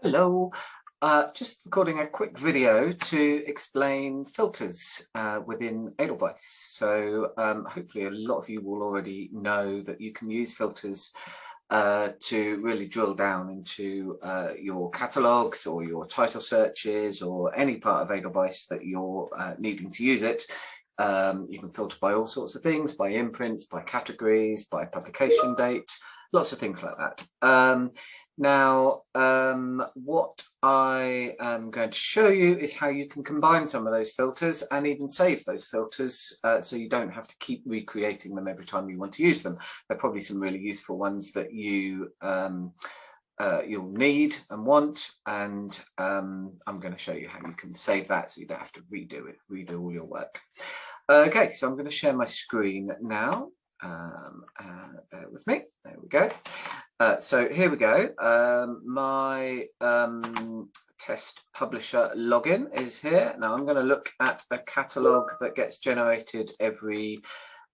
Hello, just recording a quick video to explain filters within Edelweiss. So hopefully a lot of you will already know that you can use filters to really drill down into your catalogues or your title searches or any part of Edelweiss that you're needing to use it. You can filter by all sorts of things, by imprints, by categories, by publication date, lots of things like that. Now, what I am going to show you is how you can combine some of those filters and even save those filters so you don't have to keep recreating them every time you want to use them. There are probably some really useful ones that you'll need and want, and I'm going to show you how you can save that so you don't have to redo all your work. Okay, so I'm going to share my screen now. Bear with me. There we go. So here we go. My test publisher login is here. Now I'm going to look at a catalogue that gets generated every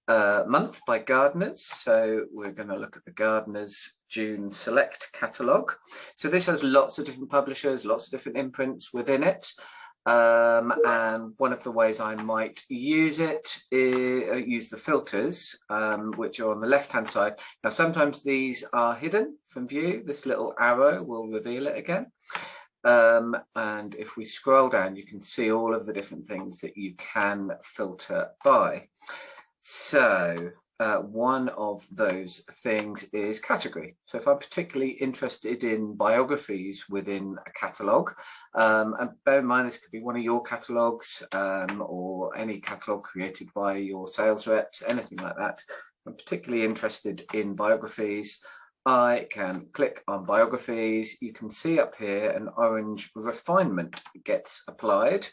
month by Gardeners. So we're going to look at the Gardeners June Select catalogue. So this has lots of different publishers, lots of different imprints within it. And one of the ways I might use it is use the filters, which are on the left hand side. Now sometimes these are hidden from view. This little arrow will reveal it again. And if we scroll down, you can see all of the different things that you can filter by. So one of those things is category. So if I'm particularly interested in biographies within a catalogue, and bear in mind this could be one of your catalogues or any catalogue created by your sales reps, anything like that. I'm particularly interested in biographies. I can click on biographies. You can see up here an orange refinement gets applied,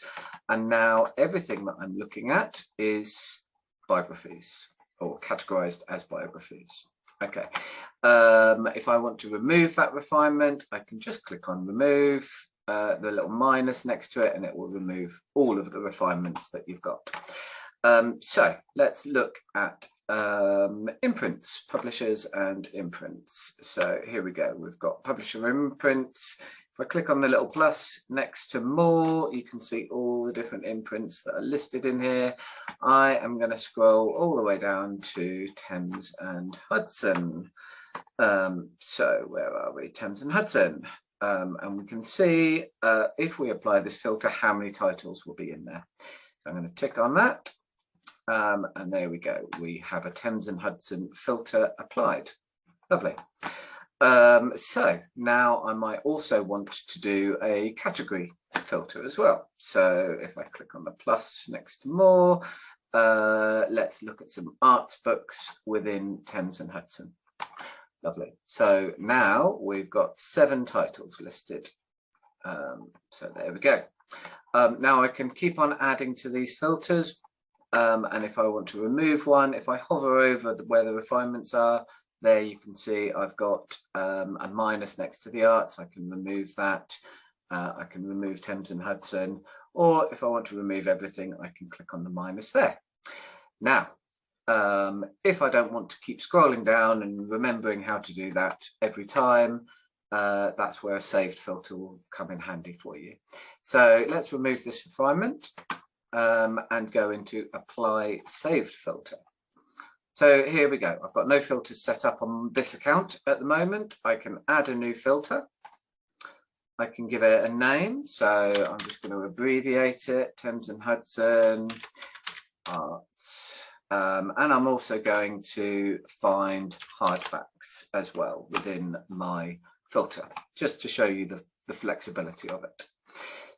and now everything that I'm looking at is biographies, or categorized as biographies. Okay, if I want to remove that refinement, I can just click on remove, the little minus next to it, and it will remove all of the refinements that you've got. So let's look at imprints, publishers and imprints. So here we go. We've got publisher imprints. If I click on the little plus next to more, you can see all the different imprints that are listed in here. I am going to scroll all the way down to Thames and Hudson. So where are we? Thames and Hudson. And we can see if we apply this filter, how many titles will be in there. So I'm going to tick on that. And there we go. We have a Thames and Hudson filter applied. Lovely. So now I might also want to do a category filter as well. So if I click on the plus next to more, let's look at some arts books within Thames and Hudson. Lovely. So now we've got 7 titles listed. So there we go. Now I can keep on adding to these filters. And if I want to remove one, if I hover over where the refinements are, there you can see I've got a minus next to the arts. I can remove that. I can remove Thames and Hudson, or if I want to remove everything, I can click on the minus there. Now, if I don't want to keep scrolling down and remembering how to do that every time, that's where a saved filter will come in handy for you. So let's remove this refinement and go into apply saved filter. So here we go. I've got no filters set up on this account at the moment. I can add a new filter. I can give it a name. So I'm just going to abbreviate it, Thames and Hudson Arts. And I'm also going to find hardbacks as well within my filter, just to show you the flexibility of it.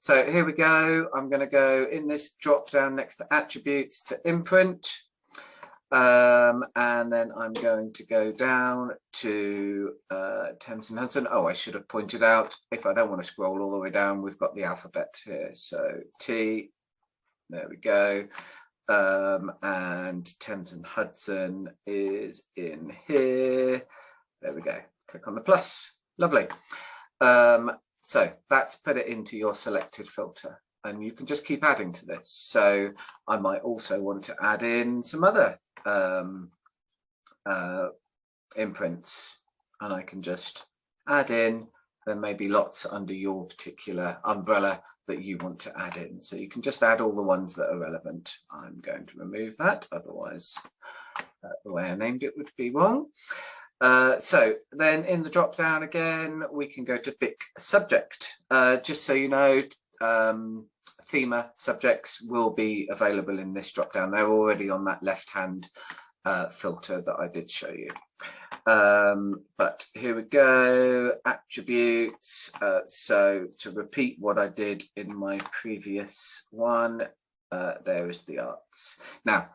So here we go. I'm going to go in this drop down next to attributes to imprint. And then I'm going to go down to Thames and Hudson. Oh, I should have pointed out, if I don't want to scroll all the way down, we've got the alphabet here. So T, there we go. And Thames and Hudson is in here. There we go. Click on the plus. Lovely. So that's put it into your selected filter. And you can just keep adding to this. So I might also want to add in some other imprints, and I can just add in there may be lots under your particular umbrella that you want to add in. So you can just add all the ones that are relevant. I'm going to remove that, otherwise the way I named it would be wrong. So then in the drop down again, we can go to pick subject. Just so you know, thema subjects will be available in this drop down. They're already on that left hand filter that I did show you. But here we go, attributes. So to repeat what I did in my previous one, there is the arts. Now,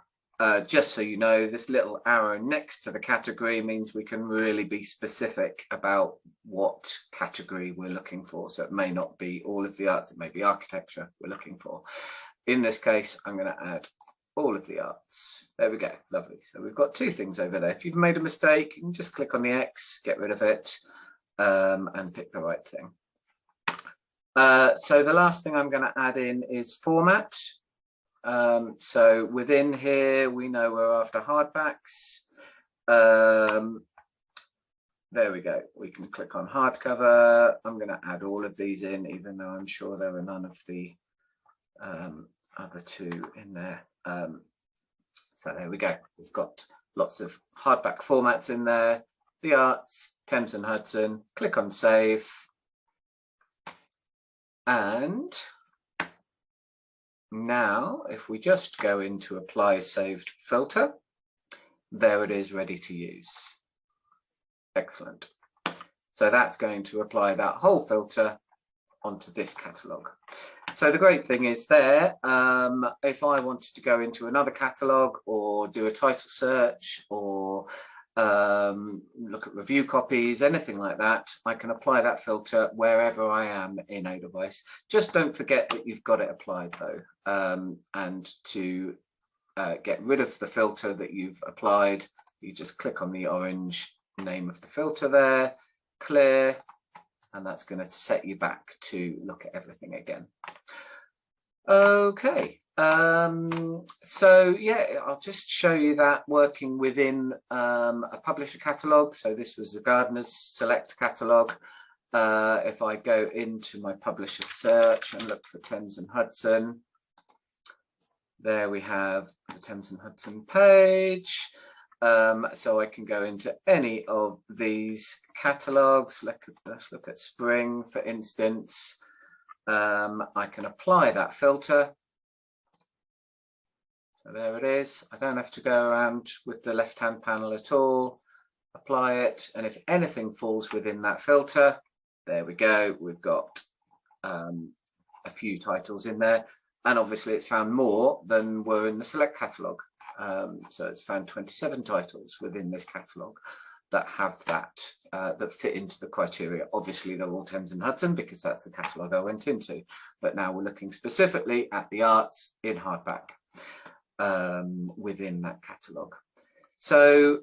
just so you know, this little arrow next to the category means we can really be specific about what category we're looking for. So it may not be all of the arts, it may be architecture we're looking for. In this case, I'm going to add all of the arts. There we go, lovely. So we've got two things over there. If you've made a mistake, you can just click on the X, get rid of it, and pick the right thing. So the last thing I'm going to add in is format. So within here, we know we're after hardbacks. There we go. We can click on hardcover. I'm going to add all of these in, even though I'm sure there are none of the other two in there. So there we go. We've got lots of hardback formats in there. The Arts, Thames and Hudson. Click on Save. And now, if we just go into Apply Saved Filter, there it is, ready to use. Excellent. So that's going to apply that whole filter onto this catalogue. So the great thing is there, if I wanted to go into another catalogue or do a title search or look at review copies, anything like that, I can apply that filter wherever I am in Edelweiss. Just don't forget that you've got it applied though, and to get rid of the filter that you've applied, you just click on the orange name of the filter there, clear, and that's going to set you back to look at everything again. Okay, so yeah, I'll just show you that working within a publisher catalogue. So this was the Gardener's Select catalogue. If I go into my publisher search and look for Thames and Hudson, there we have the Thames and Hudson page. So I can go into any of these catalogues. Let's look at spring, for instance. I can apply that filter. So there it is. I don't have to go around with the left-hand panel at all. Apply it, and if anything falls within that filter, there we go. We've got a few titles in there, and obviously it's found more than were in the Select catalogue. So it's found 27 titles within this catalogue that have that, that fit into the criteria. Obviously they're all Thames and Hudson because that's the catalogue I went into, but now we're looking specifically at the arts in hardback within that catalogue. So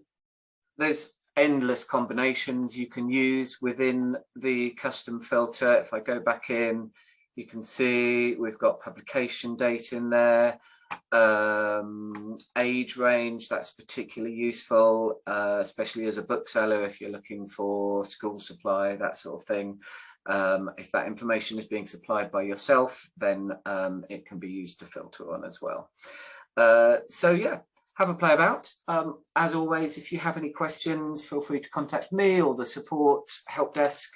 there's endless combinations you can use within the custom filter. If I go back in, you can see we've got publication date in there. Age range, that's particularly useful, especially as a bookseller if you're looking for school supply, that sort of thing. If that information is being supplied by yourself, then it can be used to filter on as well. So yeah, have a play about. As always, if you have any questions, feel free to contact me or the support help desk,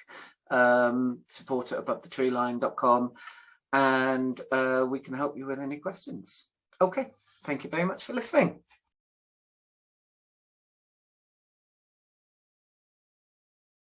support@abovethetreeline.com, and we can help you with any questions. Okay, thank you very much for listening.